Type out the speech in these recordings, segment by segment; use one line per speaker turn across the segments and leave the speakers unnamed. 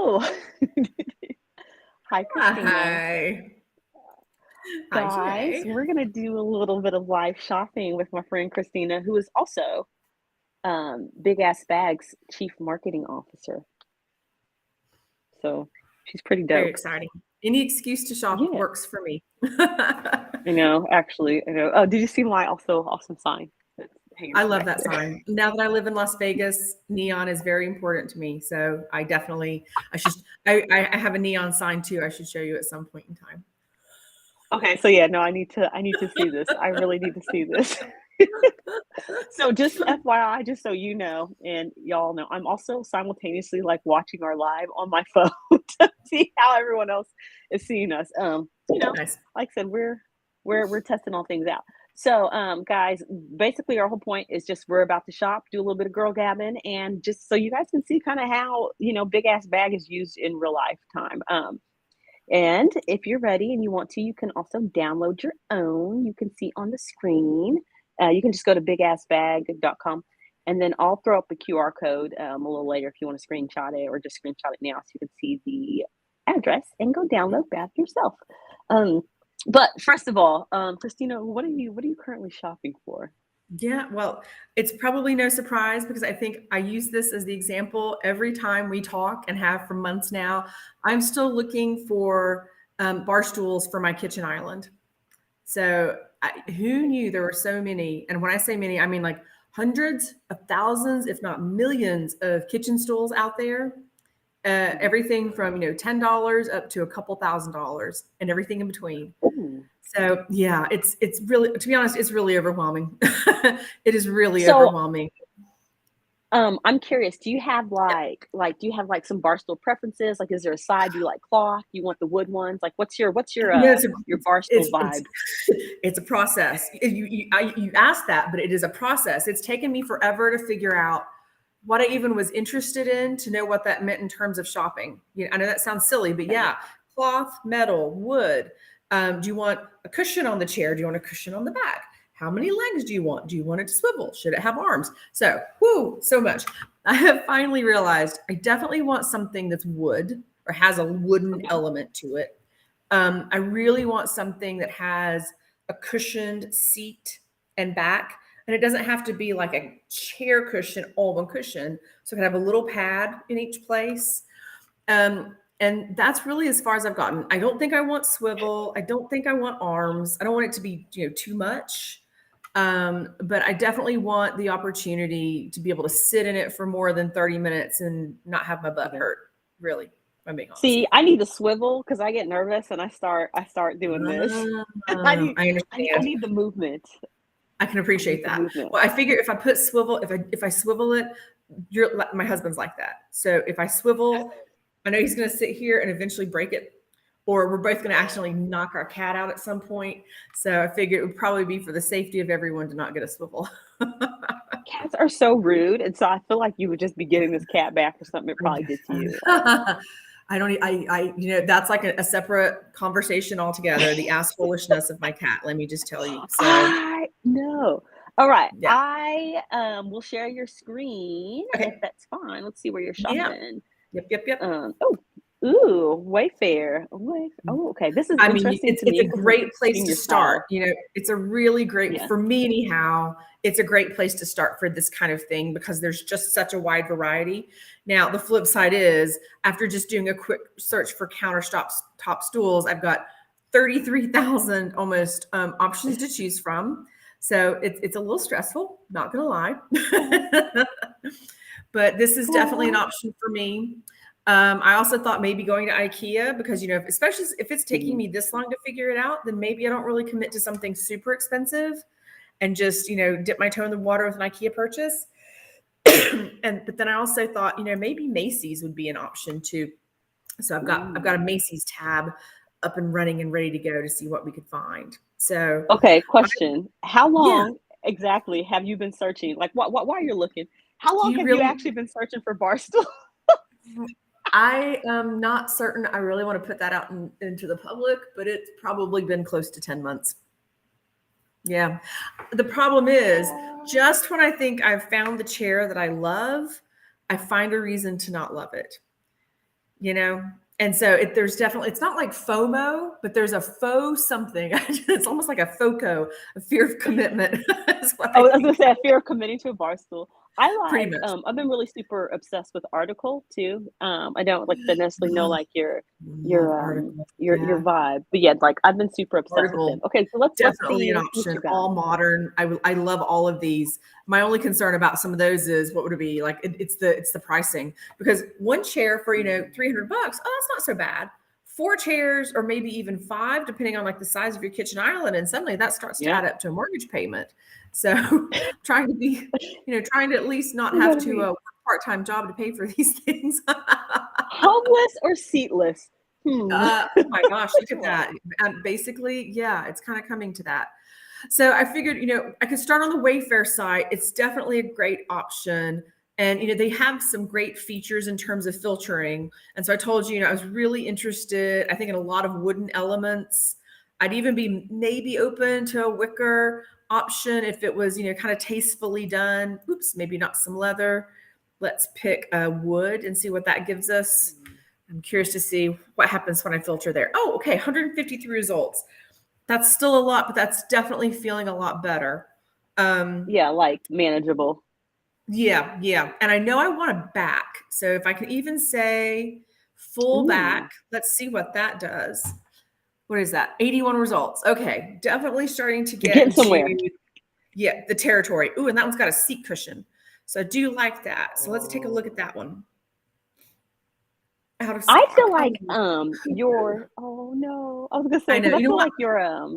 Oh, hi, Kristina.
Hi. Hi,
Guys,
Janae.
we're going to do a little bit of live shopping with my friend Kristina, who is also Big Ass Bag's Chief Marketing Officer. So she's pretty
Very
dope.
exciting. Any excuse to shop
Yeah,
works for me.
I know. Oh, did you see my also awesome sign that's hanging
I
from
love
back
that
there?
sign. Now that I live in Las Vegas, neon is very important to me. So I should, I have a neon sign too. I should show you at some point in time.
Okay, so yeah, no, I need to see this. I really need to see this. So just FYI, just so you know, and y'all know, I'm also simultaneously like watching our live on my phone to see how everyone else is seeing us.
Nice.
Like I said, we're testing all things out. So, guys, basically our whole point is just we're about to shop, do a little bit of girl gabbing, and just so you guys can see kind of how Big Ass Bag is used in real life time. And if you're ready and you want to, you can also download your own. You can see on the screen. You can just go to bigassbag.com and then I'll throw up the QR code a little later if you want to screenshot it or just screenshot it now so you can see the address and go download Bag yourself. But first of all, Kristina, what are you currently shopping for?
Yeah, well, it's probably no surprise because I think I use this as the example every time we talk and have for months now. I'm still looking for bar stools for my kitchen island. So who knew there were so many? And when I say many, I mean like hundreds of thousands, if not millions of kitchen stools out there. Everything from $10 up to a couple $1,000 and everything in between.
Ooh.
So yeah, it's really, to be honest, it's really overwhelming. It is really
So
overwhelming.
I'm curious, do you have do you have like some barstool preferences? Like, is there a side you like cloth? You want the wood ones? Like, what's your your barstool
It's
vibe?
it's a process. You asked that, but it is a process. It's taken me forever to figure out what I even was interested in, to know what that meant in terms of shopping. I know that sounds silly, but
Okay.
yeah, cloth, metal, wood. Do you want a cushion on the chair? Do you want a cushion on the back? How many legs do you want? Do you want it to swivel? Should it have arms? So, so much. I have finally realized I definitely want something that's wood or has a wooden
Okay.
element to it. I really want something that has a cushioned seat and back. And it doesn't have to be like a chair cushion, all one cushion. So it can have a little pad in each place. And that's really as far as I've gotten. I don't think I want swivel. I don't think I want arms. I don't want it to be, too much. But I definitely want the opportunity to be able to sit in it for more than 30 minutes and not have my butt
Okay.
hurt. Really, if I'm being honest.
See, I need to swivel because I get nervous and I start doing this.
I
I
understand.
need the movement.
I can
I need
appreciate
the
that.
movement.
Well, I figure if I put swivel, if I swivel it, my husband's like that. So if I swivel, I know he's going to sit here and eventually break it, or we're both going to accidentally knock our cat out at some point. So I figure it would probably be for the safety of everyone to not get a swivel.
Cats are so rude, and so I feel like you would just be getting this cat back for something it probably did to you.
I don't, that's like a separate conversation altogether. The ass foolishness of my cat, let me just tell you. So
I know. All right.
yeah.
I will share your screen if
Okay.
that's fine. Let's see where you're
Yeah.
shopping.
Yep.
Oh, ooh, Wayfair. Oh, okay. This is
I mean,
interesting to
it's
me
a
because it's
great place to
senior
start.
style.
It's a really great,
Yeah.
for me anyhow, it's a great place to start for this kind of thing because there's just such a wide variety. Now, the flip side is after just doing a quick search for countertop top stools, I've got 33,000 almost options to choose from. So it's a little stressful, not gonna lie. But this is definitely an option for me. I also thought maybe going to IKEA because, especially if it's taking me this long to figure it out, then maybe I don't really commit to something super expensive and just, dip my toe in the water with an IKEA purchase. But then I also thought, maybe Macy's would be an option too. So I've got a Macy's tab up and running and ready to go to see what we could find. So
Okay, question. How
yeah,
long exactly have you been searching? Like, while you're looking, how
do
long
you
have you
really?
actually been searching for Barstool?
I am not certain. I really want to put that out into the public, but it's probably been close to 10 months. Yeah. The problem is just when I think I've found the chair that I love, I find a reason to not love it. you know? And so there's definitely, it's not like FOMO, but there's a faux something. It's almost like a FOCO, a fear of commitment. Is what
Oh,
I
I was gonna
think
say a fear of committing to a bar stool. I
pretty
like,
much.
I've been really super obsessed with article too. I don't like necessarily know
Love,
like your
love articles.
your
Yeah.
vibe, but yeah, like I've been super obsessed with them.
Article,
Okay, so let's
definitely
see
an
what
option.
you got.
All modern. I love all of these. My only concern about some of those is what would it be like? It's the pricing, because one chair for, $300. Oh, that's not so bad. Four chairs, or maybe even five, depending on like the size of your kitchen island, and suddenly that starts to
Yeah,
add up to a mortgage payment. So trying to be, trying to at least not
you know
have
what I
to
mean.
work part-time job to pay for these things.
Homeless or seatless?
Oh my gosh,
Which
look at
one?
that. Basically, yeah, it's kind of coming to that. So I figured, I could start on the Wayfair site. It's definitely a great option. And, they have some great features in terms of filtering. And so I told you, I was really interested, I think, in a lot of wooden elements. I'd even be maybe open to a wicker option if it was, kind of tastefully done. Oops, maybe not some leather. Let's pick wood and see what that gives us. I'm curious to see what happens when I filter there. Oh, okay, 153 results. That's still a lot, but that's definitely feeling a lot better.
Yeah, like manageable.
Yeah, yeah. And I know I want a back. So if I can even say full
Ooh,
back, let's see what that does. What is that? 81 results. Okay, definitely starting to
you're
get
getting
into,
somewhere.
yeah, the territory. Ooh, and that one's got a seat cushion. So I do like that. So let's take a look at that one. Out of
I feel
stock. Oh,
like your oh no, I was gonna say
I know.
because I
You know
feel
what?
like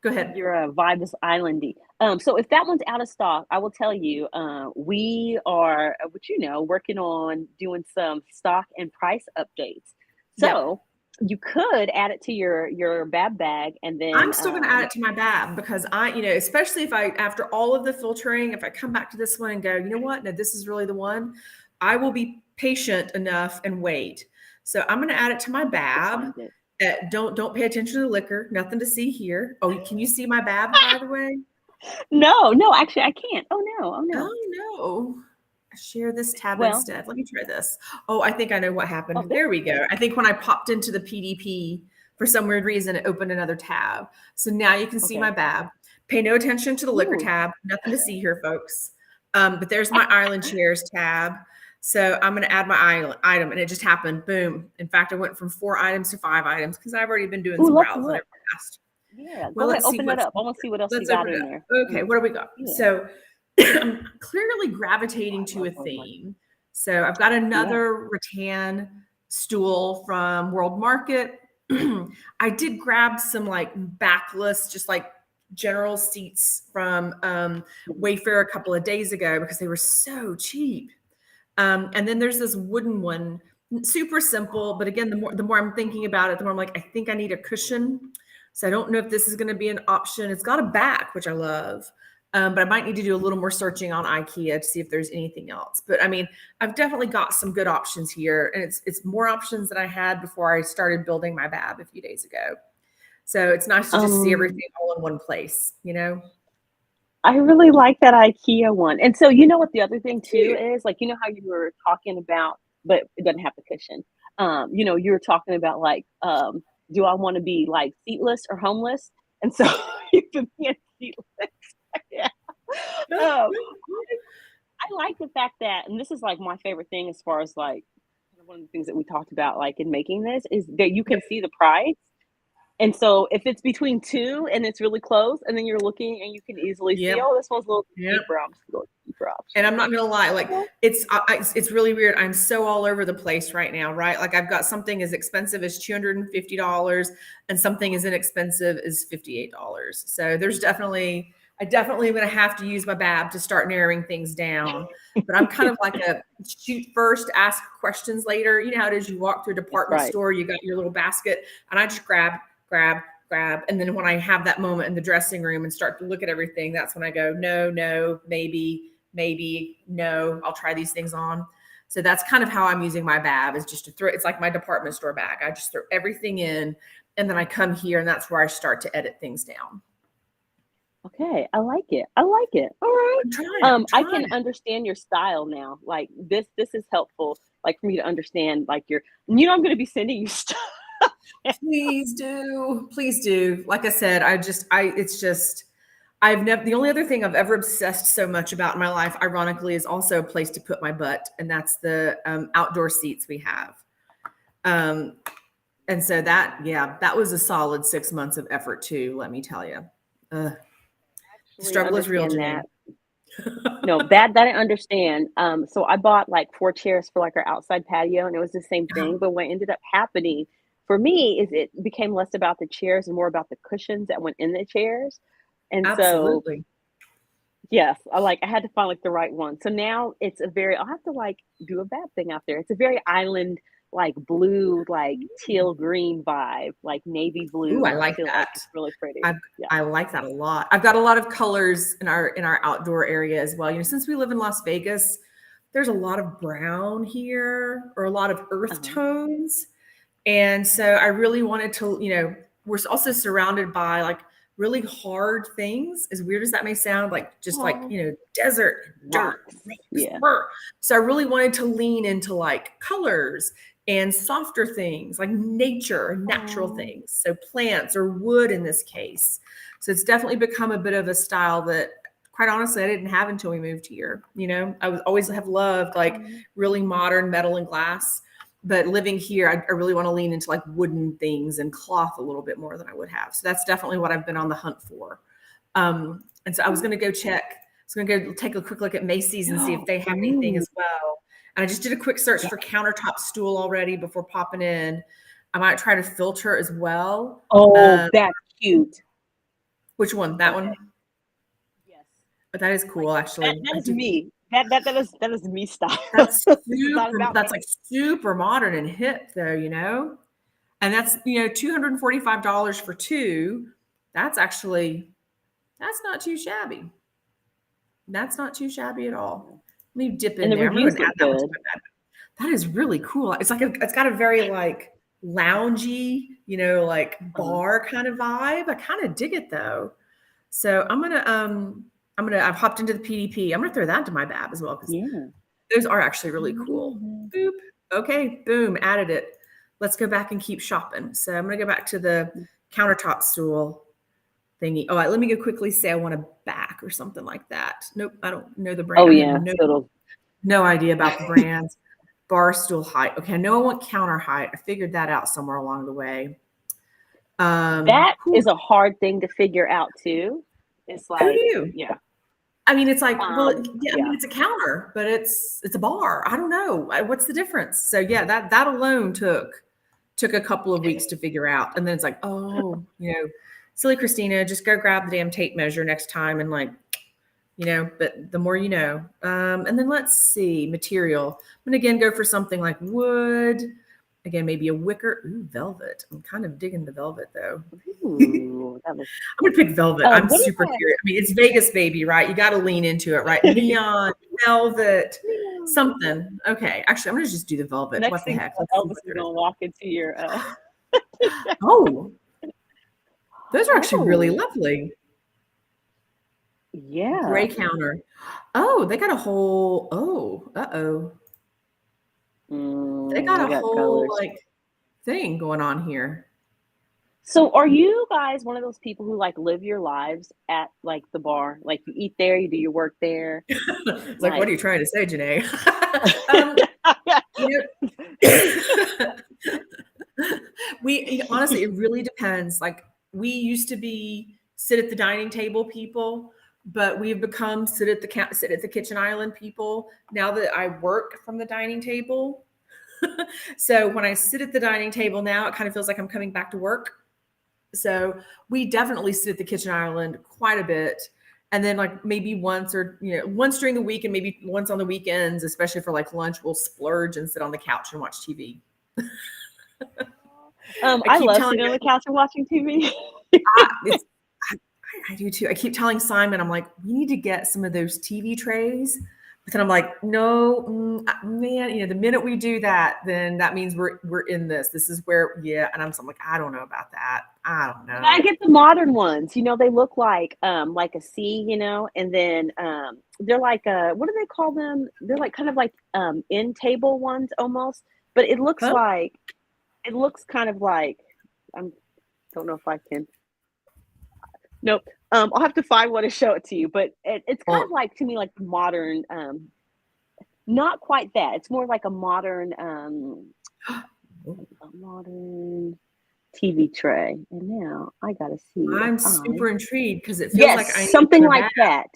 Go ahead.
your vibe is islandy. So if that one's out of stock, I will tell you, we are, what working on doing some stock and price updates.
Yep.
So you could add it to your bab bag, and
I'm
then
still going to add it to my bab, because especially if after all of the filtering, if I come back to this one and go, you know what? No, this is really the one. I will be patient enough and wait. So I'm going to add it to my
we'll
bab.
find it.
Don't pay attention to the liquor. Nothing to see here. Oh, can you see my bab, by the way?
No, no, actually, I can't. Oh no, oh no.
Oh no. Share this tab
Well,
instead. Let me try this. Oh, I think I know what
oh,
happened.
there
There we
we
go.
go.
I think when I popped into the PDP, for some weird reason, it opened another tab. So now you can see my
Okay.
bab. Pay no attention to the liquor
Ooh.
tab. Nothing to see here, folks. But there's my island chairs tab. So I'm going to add my item, and it just happened. Boom. In fact, I went from 4 items to 5 items because I've already been doing
Ooh,
some
let's
browsing over
look.
the past.
Yeah,
Well,
go ahead,
let's see
open it
what's
up. I want to see what else you
let's
got
open it
in
up.
there.
Okay, what do we got?
Yeah.
So I'm clearly
Oh,
gravitating
I
to a
love those.
theme. So I've got
Yeah.
another rattan stool from World Market. I did grab some like backless, just like general seats from
Mhm.
Wayfair a couple of days ago because they were so cheap. And then there's this wooden one, super simple. But again, the more I'm thinking about it, the more I'm like, I think I need a cushion. So I don't know if this is going to be an option. It's got a back, which I love. But I might need to do a little more searching on IKEA to see if there's anything else. But I mean, I've definitely got some good options here, and it's more options than I had before I started building my bab a few days ago. So it's nice to just see
Um,
everything all in one place, you know?
I really like that IKEA one. And so you know what the other thing too
Cute.
is? Like, you know how you were talking about, but it doesn't have the cushion. You were talking about like, do I want to be like seatless or homeless? And so you put me in seatless. Yeah. I like the fact that, and this is like my favorite thing as far as like kind of one of the things that we talked about, like in making this, is that you
Yep.
can see the price. And so if it's between two and it's really close, and then you're looking and you can easily see,
Yep.
oh, this one's a little
Yep.
cheaper. I'm just going to go cheaper
And
option.
I'm not gonna lie, like
Yeah.
it's really weird. I'm so all over the place right now, right? Like I've got something as expensive as $250 and something as inexpensive as $58. So I definitely am gonna have to use my BAB to start narrowing things down. But I'm kind of like a shoot first, ask questions later. You know how it is, you walk through a
That's
department
right.
store, you got your little basket, and I just grab. And then when I have that moment in the dressing room and start to look at everything, that's when I go, no, maybe, no, I'll try these things on. So that's kind of how I'm using my bag, is just to throw, it's like my department store bag. I just throw everything in, and then I come here, and that's where I start to edit things down.
Okay, I like it. I like it. All right.
I'm trying. I'm
I can
trying.
understand your style now. Like this is helpful. Like for me to understand like your. You know, I'm going to be sending you stuff.
Please do. Please do. Like I said, it's just, I've never, the only other thing I've ever obsessed so much about in my life, ironically, is also a place to put my butt. And that's the outdoor seats we have. Um, and so that was a solid 6 months of effort too, let me tell you. The
Actually,
struggle is real,
understand
Janae.
that. No, that I understand. So I bought like 4 chairs for like our outside patio, and it was the same thing. But what ended up happening for me is it became less about the chairs and more about the cushions that went in the chairs. And so
Absolutely.
yes, I had to find like the right one. So now it's a very I'll have to like do a bad thing out there. It's a very island like blue, like teal green vibe, like navy
Ooh, I
blue
like
teal. Like
that.
it's really pretty.
I
Yeah.
I like that a lot. I've got a lot of colors in our outdoor area as well. Since we live in Las Vegas, there's a lot of brown here or a lot of earth
Uh-huh.
tones. And so I really wanted to, we're also surrounded by like really hard things, as weird as that may sound, like just like,
Aw.
desert, dirt,
Rocks.
rocks,
Yeah.
brr. So I really wanted to lean into like colors and softer things like nature, natural
Aw.
things. So plants or wood in this case. So it's definitely become a bit of a style that quite honestly I didn't have until we moved here. I was always have loved like really modern metal and glass, but living here, I really want to lean into like wooden things and cloth a little bit more than I would have. So that's definitely what I've been on the hunt for. And so I was going to go check. I was going to go take a quick look at Macy's and see if they have anything
Ooh.
as well. And I just did a quick search
Yeah.
for countertop stool already before popping in. I might try to filter as well.
Oh, that's cute.
Which one? That
Okay.
one?
Yes.
But that is
Like
cool, actually.
that
I
is
do.
me. That is me style.
That's
This is not
super.
about
That's
me.
like super modern and hip, though. And that's, $245 for two. That's actually, that's not too shabby. That's not too shabby at all. Let me dip
And
in
the
there. I'm going
reviews
to add
look
that one to
good.
my bag. That is really cool. It's like it's got a very like loungy, like
Uh-huh.
bar kind of vibe. I kind of dig it though. So I've hopped into the PDP. I'm gonna throw that into my bag as well because
Yeah.
those are actually really cool.
Mhm.
Boop. Okay, boom, added it. Let's go back and keep shopping. So I'm gonna go back to the countertop stool thingy. Oh, let me go quickly say I want a back or something like that. Nope, I don't know the brand.
Oh
I have
yeah. So it'll
no idea about the brands. Bar stool height. Okay, I know I want counter height. I figured that out somewhere along the way.
that
Whew,
is a hard thing to figure out too. It's
who
like,
knew?
yeah.
I mean, it's like, well, yeah, I
Yeah.
mean, it's a counter, but it's a bar. I don't know. What's the difference? So yeah, that alone took a couple of weeks to figure out. And then it's like, oh, silly Kristina, just go grab the damn tape measure next time and like, but the more you know. And then let's see, material. I'm gonna again go for something like wood. Again, maybe a wicker. Ooh, velvet. I'm kind of digging the velvet though.
Ooh, that looks
I'm gonna pick velvet. I'm
what do
super
you have?
curious. I mean, it's Vegas, baby, right? You got to lean into it, right? Neon, velvet, something. Okay, actually, I'm gonna just do the velvet.
Next
What the
thing
heck? Let's see
Elvis
what
is
there is.
gonna walk into your
Oh, those are actually really
Oh,
lovely.
yeah.
Gray counter. Oh, they got a whole. Oh, uh-oh. They got
They
a
got
whole
colors.
like thing going on here.
So are you guys one of those people who like live your lives at like the bar? Like you eat there, you do your work there.
It's like, what
Like
are you trying to say, Janae? um, you know, honestly, it really depends. Like we used to be sit at the dining table people, but we've become sit at the kitchen island people. Now that I work from the dining table, so when I sit at the dining table now, it kind of feels like I'm coming back to work. So we definitely sit at the kitchen island quite a bit. And then like maybe once during the week and maybe once on the weekends, especially for like lunch, we'll splurge and sit on the couch and watch TV. I
I
keep
love
telling
sitting on
you,
the couch and watching TV.
it's, I, I do too. I keep telling Simon, I'm like, we need to get some of those TV trays. But then I'm like, no, man, the minute we do that, then that means we're in this. This is where, yeah. And I'm like, I don't know about that. I don't know.
I get the modern ones. You know, they look like a C, you know, and then they're like what do they call them? They're like kind of like end table ones almost, but it looks
Huh?
kind of like I don't know if I can. Nope. I'll have to find one to show it to you, but it's kind of like to me like modern. Not quite that. It's more like a modern TV tray. And now I gotta see.
I'm super intrigued because it feels like
Yes,
I need
something
another
like
bag.
that.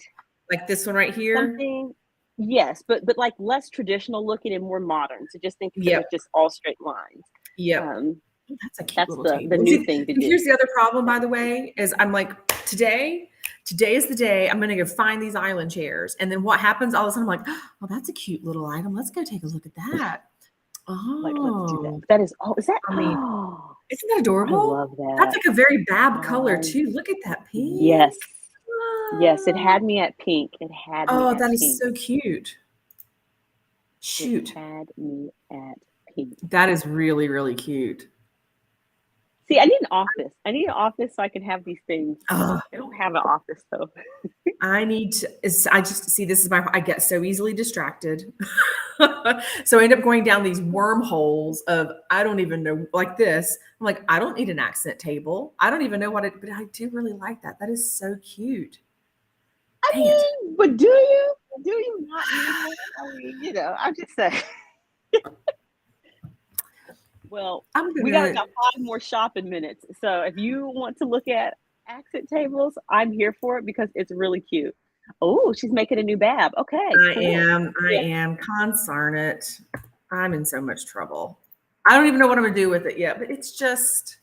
Like this one right here.
Something. Yes, but like less traditional looking and more modern. So just think of it as
Yep.
just all straight lines.
Yep.
Um,
That's a cute
that's
little
the
table.
new thing to do.
Here's the other problem, by the way, is I'm like, today is the day I'm going to go find these island chairs. And then what happens? All of a sudden, I'm like, oh, that's a cute little item. Let's go take a look at that.
Like, let's do that.
Oh,
That is. Oh, is that?
I mean,
Oh,
isn't that
I
adorable?
love that.
That's like a very Bab color too. Look at that pink.
Yes. Yes, it had me at pink. It had me
Oh,
at
that
pink.
is so cute. Shoot.
It had me at pink.
That is really, really cute.
See, I need an office. I need an office so I can have these things.
Oh,
I don't have an office though.
I need to, I just see this is I get so easily distracted. So I end up going down these wormholes of, I don't even know, like this. I'm like, I don't need an accent table. I don't even know what it, but I do really like that. That is so cute.
I mean, but do you not need it? I mean, you know, I'm just saying. Well, we got about 5 more shopping minutes. So if you want to look at accent tables, I'm here for it because it's really cute. Oh, she's making a new bab. Okay.
I am. Concern it. I'm in so much trouble. I don't even know what I'm going to do with it yet, but it's just,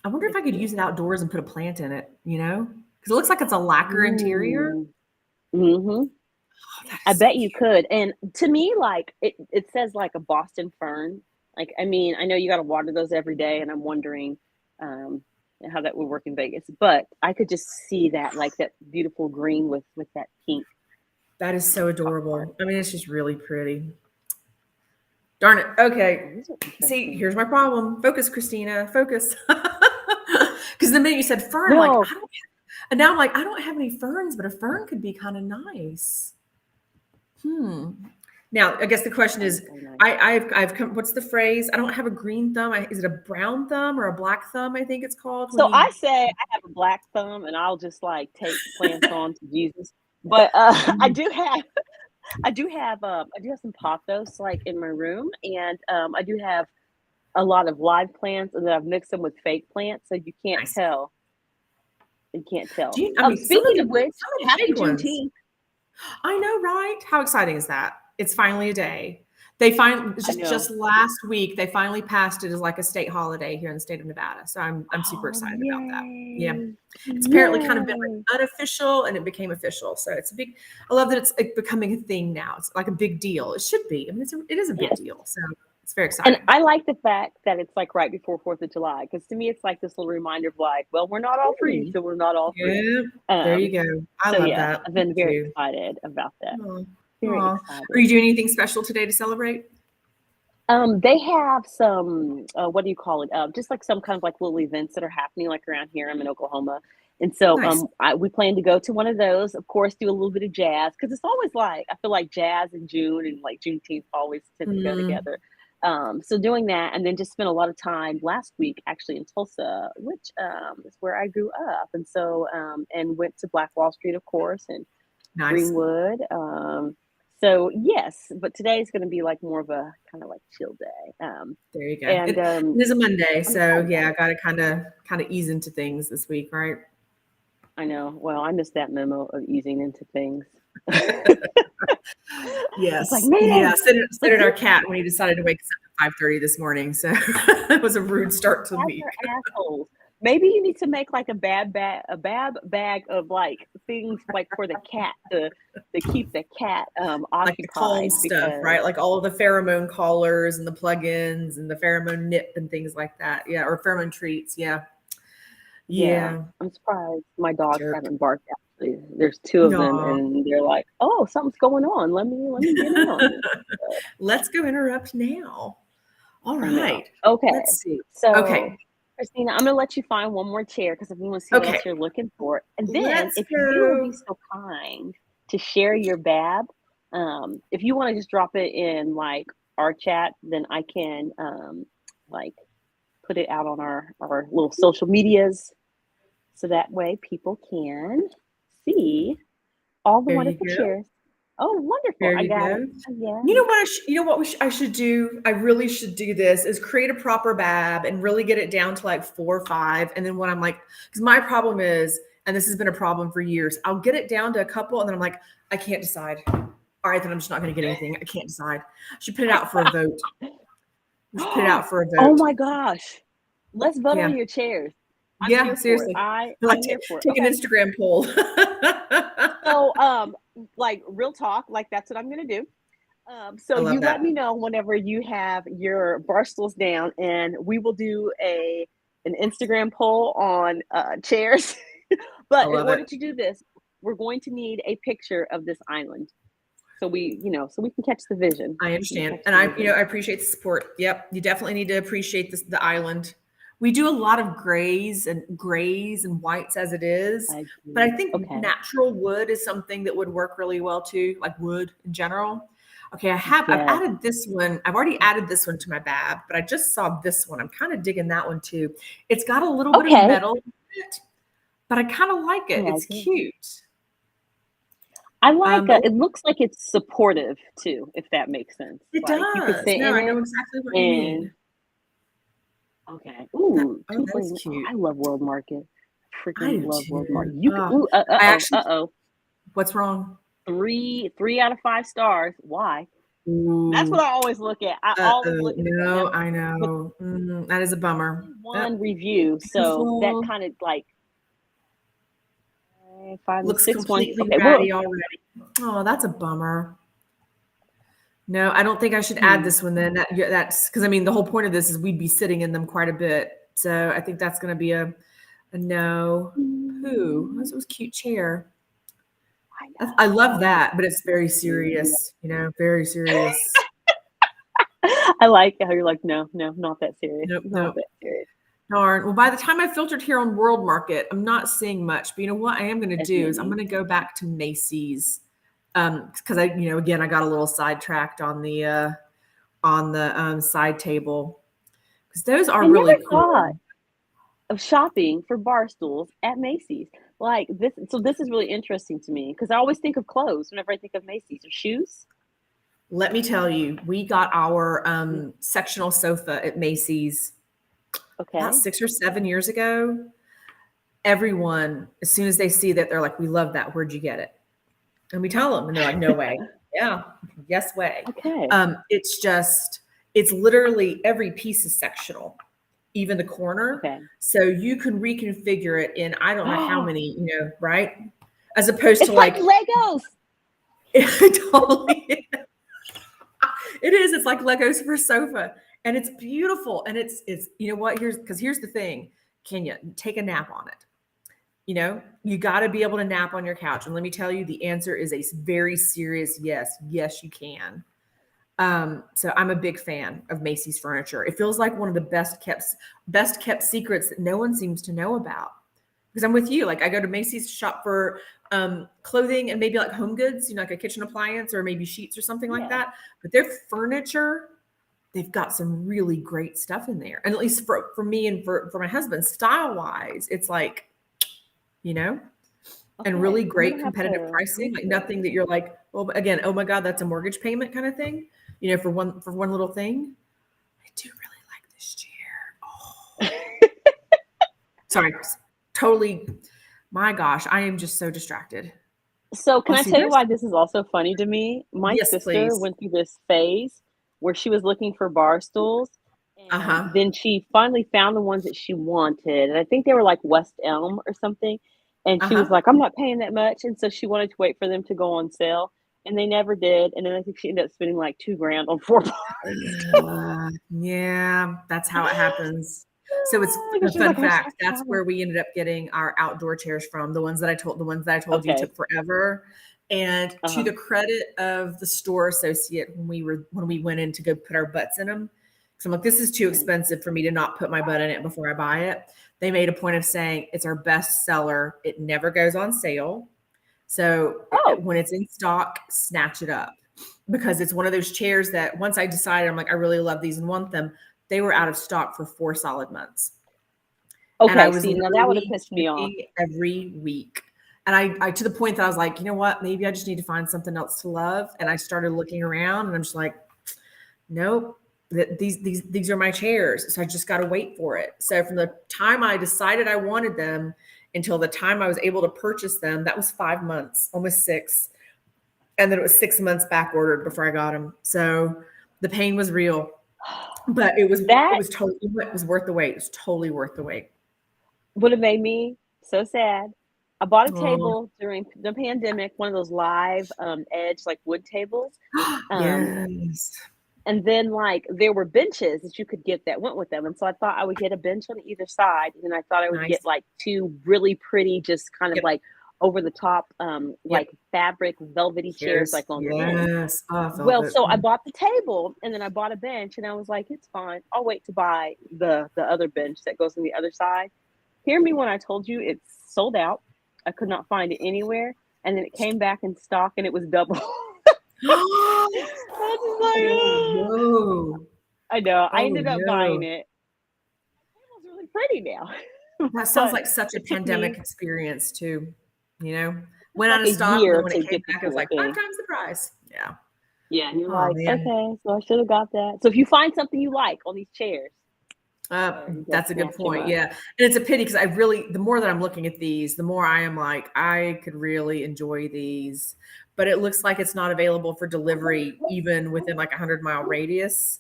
I wonder if I could use it outdoors and put a plant in it, you know? Because it looks like it's a lacquer interior.
Mm-hmm.
Oh,
I bet you could. And to me, like it says like a Boston fern. Like, I mean, I know you got to water those every day, and I'm wondering how that would work in Vegas. But I could just see that, like that beautiful green with that pink.
That is so adorable. I mean, it's just really pretty. Darn it. Okay. See, here's my problem. Focus, Kristina. Focus. Because the minute you said fern, like, I don't, and now I'm like, I don't have any ferns, but a fern could be kind of nice. Now, I guess the question is, I've come, what's the phrase? I don't have a green thumb. Is it a brown thumb or a black thumb? I think it's called.
So I say I have a black thumb, and I'll just like take plants on to Jesus. But I do have some pothos like in my room, and I do have a lot of live plants, and then I've mixed them with fake plants, so you can't tell. You can't tell. Speaking of which, happy Juneteenth.
I know, right? How exciting is that? It's finally a day. Just last week, they finally passed it as like a state holiday here in the state of Nevada. So I'm super excited about that. Yeah. It's apparently kind of been like unofficial, and it became official. So it's I love that it's like becoming a thing now. It's like a big deal. It should be. I mean, it is a big deal. So it's very exciting.
And I like the fact that it's like right before 4th of July, because to me, it's like this little reminder of like, well, we're not all free, so we're not all free.
There you go. I love that.
I've been very excited about that. Very excited.
Are you doing anything special today to celebrate?
They have some, what do you call it? Just like some kind of like little events that are happening like around here. I'm in Oklahoma. And so we plan to go to one of those, of course, do a little bit of jazz, because it's always like, I feel like jazz in June and like Juneteenth always tend to go together. So doing that, and then just spent a lot of time last week actually in Tulsa, which is where I grew up. And so, and went to Black Wall Street, of course, and Greenwood. So yes, but today is going to be like more of a kind of like chill day.
There you go.
And
it is a Monday, so yeah, I got to kind of ease into things this week, right?
I know. Well, I missed that memo of easing into things.
Yes. Like, yeah. Said our cat when he decided to wake us up at 5:30 this morning. So it was a rude start to the week.
Assholes. Maybe you need to make like a bab bag of like things like for the cat to keep the cat occupied.
Like the calm stuff, right? Like all of the pheromone collars and the plugins and the pheromone nip and things like that. Yeah, or pheromone treats. Yeah.
I'm surprised my dogs haven't barked. Actually, there's 2 of them, and they're like, "Oh, something's going on. Let me get in on it."
Let's go interrupt now. All right.
Okay.
Let's see.
So,
okay.
Christina, I'm gonna let you find one more chair because if we want to see what
Okay,
else you're looking for. And then
let's
if you will be
go.
so kind to share your bab, if you want to just drop it in like our chat, then I can like put it out on our little social medias so that way people can see all the
There you
wonderful
go.
chairs. Oh, wonderful.
There
I
you
got it.
go.
Yeah.
You know what? You know what I should do? I really should do this is create a proper bab and really get it down to like 4 or 5. And then when I'm like, because my problem is, and this has been a problem for years, I'll get it down to a couple, and then I'm like, I can't decide. All right, then I'm just not going to get anything. I can't decide. I should put it out for a vote. We should put it out for a
Oh
vote.
my gosh. Let's vote on
Yeah.
your chairs. I'm
Yeah,
here for it.
seriously. Like
I'm here for it.
take an
Okay.
Instagram poll.
So like real talk, like that's what I'm gonna do. So
I love
you let
that.
me know whenever you have your bar stools down and we will do an Instagram poll on chairs.
I
But in
love it.
order to do this, we're going to need a picture of this island. So so we can catch the vision.
I
We can
understand.
catch
And
the
I
vision.
appreciate the support. Yep. You definitely need to appreciate this, the island. We do a lot of grays and whites as it is.
I
But I
agree.
think
Okay.
natural wood is something that would work really well too, like wood in general. Okay, I've
Yes.
added this one. I've already added this one to my bab, but I just saw this one. I'm kind of digging that one too. It's got a little bit of
Okay.
metal in it, but I kind of like
I
it.
like
It's
it.
cute.
I like
But
it looks like it's supportive too, if that makes sense.
it
Like you could
does.
sit
No,
in
I know
it
exactly what you
and
mean.
okay. Ooh,
Oh,
two
that
for
is
oh,
cute.
I love World Market.
I
Freaking
do
love World Market.
too.
You could ooh,
I actually,
uh-oh.
what's wrong?
Three out of 5 stars. Why? That's what
Ooh,
I always look at. I always look at that.
no,
Now,
I
but
know. That is a bummer.
only
Yep,
one review, so that
beautiful.
kind of like 5 and
Looks
6 ones.
completely
Okay, well,
ratty already. Oh, that's a bummer. No, I don't think I should add
hmm.
this one then. That's because I mean the whole point of this is we'd be sitting in them quite a bit. So I think that's going to be a no. Who? This was cute chair.
I
I
know.
love that, but it's very serious. Very serious.
I like how you're like, no, no, not that serious.
Nope,
Not
nope.
that serious.
Darn. Well, by the time I filtered here on World Market, I'm not seeing much. But you know what I am going to
As
do is I'm
many.
going to go back to Macy's, because again, I got a little sidetracked on the side table because those are
I
really
never
cool.
thought of shopping for bar stools at Macy's. Like this, so this is really interesting to me because I always think of clothes whenever I think of Macy's or shoes.
Let me tell you, we got our sectional sofa at Macy's about
Okay.
6 or 7 years ago. Everyone, as soon as they see that, they're like, "We love that. Where'd you get it?" And we tell them, and they're like, "No way." Yeah, yes way.
Okay.
It's just, it's literally every piece is sectional, even the corner.
Okay.
So you can reconfigure it in I don't know how
Oh,
many, right? As opposed to
it's like
like,
Legos.
it totally is. It is. It's like Legos for sofa, and it's beautiful. And it's you know what? Here's the thing. Can you take a nap on it? You got to be able to nap on your couch. And let me tell you, the answer is a very serious yes. Yes, you can. So I'm a big fan of Macy's furniture. It feels like one of the best kept secrets that no one seems to know about. Because I'm with you. Like I go to Macy's to shop for clothing and maybe like home goods, like a kitchen appliance or maybe sheets or something like
Yeah.
that. But their furniture, they've got some really great stuff in there. And at least for me and for my husband, style wise, it's like, you know, and really
Okay.
great competitive
I'm
pricing.
gonna
Like
have
nothing that you're like, well, again, oh my God, that's a mortgage payment kind of thing. For one little thing. I do really like this chair. Oh,
to.
sorry. Totally. My gosh, I am just so distracted.
So can
Oh,
I
see,
tell you
there's
why this is also funny to me? My
yes,
sister
please.
went through this phase where she was looking for bar stools and
Uh-huh.
then she finally found the ones that she wanted. And I think they were like West Elm or something. And she was
Uh-huh.
like, I'm not paying that much. And so she wanted to wait for them to go on sale. And they never did. And then I think she ended up spending like 2 grand on 4 bars.
Yeah, that's how it happens. So it's a
Because she was
fun
like, I just
fact.
have to
That's
have
where
them.
we ended up getting our outdoor chairs from. The ones that I told you
Okay.
took forever. And to
Uh-huh.
the credit of the store associate when we went in to go put our butts in them, So I'm like, this is too expensive for me to not put my butt in it before I buy it. They made a point of saying it's our best seller. It never goes on sale. So
Oh,
when it's in stock, snatch it up, because it's one of those chairs that once I decided, I'm like, I really love these and want them, they were out of stock for 4 solid months. And I
okay.
was
See, now that would have
literally
pissed me off.
checking every week. And I to the point that I was like, you know what? Maybe I just need to find something else to love. And I started looking around and I'm just like, nope, these are my chairs. So I just got to wait for it. So from the time I decided I wanted them until the time I was able to purchase them, that was 5 months, almost 6. And then it was 6 months back ordered before I got them. So the pain was real, but it was worth the wait. It was totally worth the wait.
Would have made me so sad. I bought a
Oh,
table during the pandemic, one of those live edge like wood tables.
yes.
And then like there were benches that you could get that went with them. And so I thought I would get a bench on either side. And I thought I would
Nice.
get like 2 really pretty, just kind of
Yep.
like over the top, like
Yep.
fabric velvety chairs like on the end.
Yes. Oh,
Well,
velvet.
so I bought the table and then I bought a bench and I was like, it's fine. I'll wait to buy the other bench that goes on the other side. Hear me when I told you it's sold out. I could not find it anywhere. And then it came back in stock and it was double. I was like,
No.
I know. I
Oh,
ended up
no.
buying it. It was really pretty now.
That sounds
But
like such a
it took
pandemic
me
experience too. You know, went out
like
of
a
stock, and then
year
when
to
it came
get the
back, it was
full
like 5
thing.
times the price. Yeah.
Yeah, and you're
Oh
like,
man.
okay, so I should have got that. So if you find something you like on these chairs,
That's a good
snatch 'em
point.
up.
Yeah. And it's a pity because the more that I'm looking at these, the more I am like, I could really enjoy these. But it looks like it's not available for delivery even within like a 100-mile radius.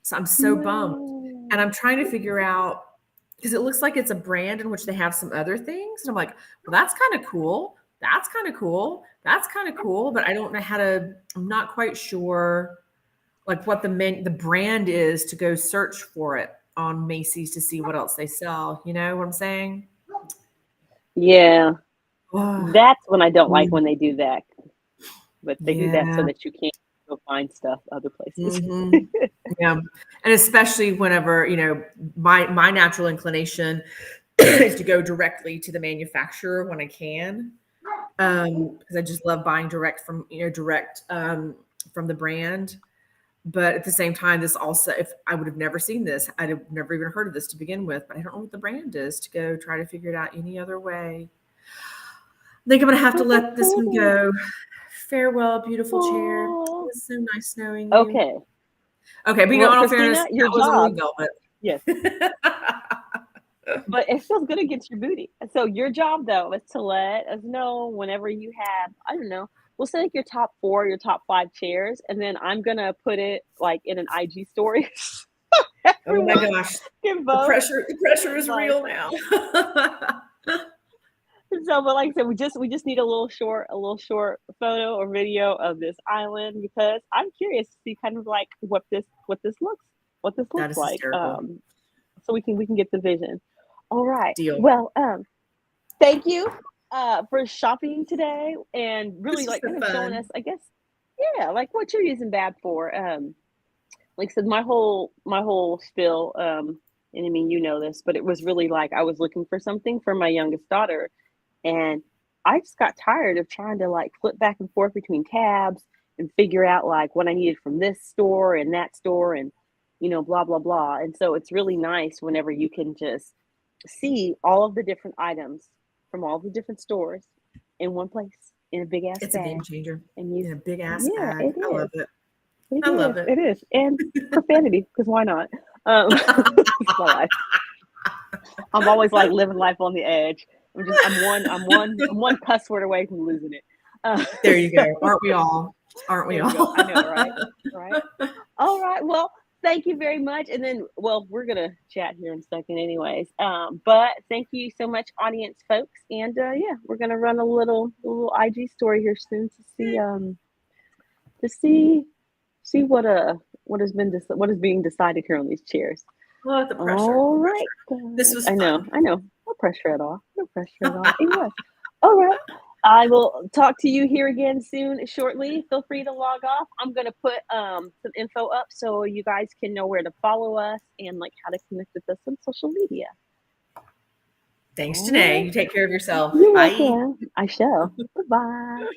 So I'm so bummed. And I'm trying to figure out, because it looks like it's a brand in which they have some other things. And I'm like, well, that's kind of cool. That's kind of cool. That's kind of cool. But I don't know I'm not quite sure like what the brand is to go search for it on Macy's to see what else they sell. You know what I'm saying?
Yeah,
Oh,
that's when I don't like when they do that. But they do that so
yeah.
that you can't go find stuff other places.
Mm-hmm. Yeah. And especially whenever, my natural inclination is to go directly to the manufacturer when I can. Because I just love buying direct from the brand. But at the same time, this also, if I would have never seen this, I'd have never even heard of this to begin with. But I don't know what the brand is to go try to figure it out any other way. I think I'm going to have to let this one go. Farewell, beautiful chair. It was so nice knowing you.
Okay.
Okay, but
Well,
in all
Kristina,
fairness,
your
that wasn't really
job.
velvet.
Yes. But it feels good to get your booty. So your job though is to let us know whenever you have, I don't know, we'll say like your top 4, your top 5 chairs, and then I'm gonna put it like in an IG story.
Oh my gosh.
Can
The
vote.
pressure is
Like,
real now.
so, but like I said, we just need a little short photo or video of this island because I'm curious to see kind of like what this
That
looks
is
like.
hysterical.
So we can get the vision. All right.
Deal.
Well, thank you for shopping today and really
This was
like kind
so
of showing
fun.
us, I guess, yeah, like what you're using Bab for. Like I said, my whole spiel, and I mean you know this, but it was really like I was looking for something for my youngest daughter, and I just got tired of trying to like flip back and forth between tabs and figure out like what I needed from this store and that store and blah blah blah. And so it's really nice whenever you can just see all of the different items from all the different stores in one place in a big ass
It's a game
bag.
changer.
And you,
In a big ass
yeah,
bag.
it
I love
is.
it. I love it.
It is. And profanity, because why not? It's my life. I'm always like living life on the edge. I'm one cuss word away from losing it.
There you go. Aren't we all? Aren't we all?
I know, right? Right. All right. Well, thank you very much. And then, well, we're gonna chat here in a second, anyways. But thank you so much, audience folks. And yeah, we're gonna run a little IG story here soon to see what is being decided here on these chairs.
Oh, the pressure.
All right.
This was
I know.
fun.
No pressure at all. No pressure at all. It was. All right. I will talk to you here again soon, shortly. Feel free to log off. I'm gonna put some info up so you guys can know where to follow us and like how to connect with us on social media.
Thanks,
All
Janae.
right.
You take care of yourself.
You're
Bye.
welcome. I shall. Bye.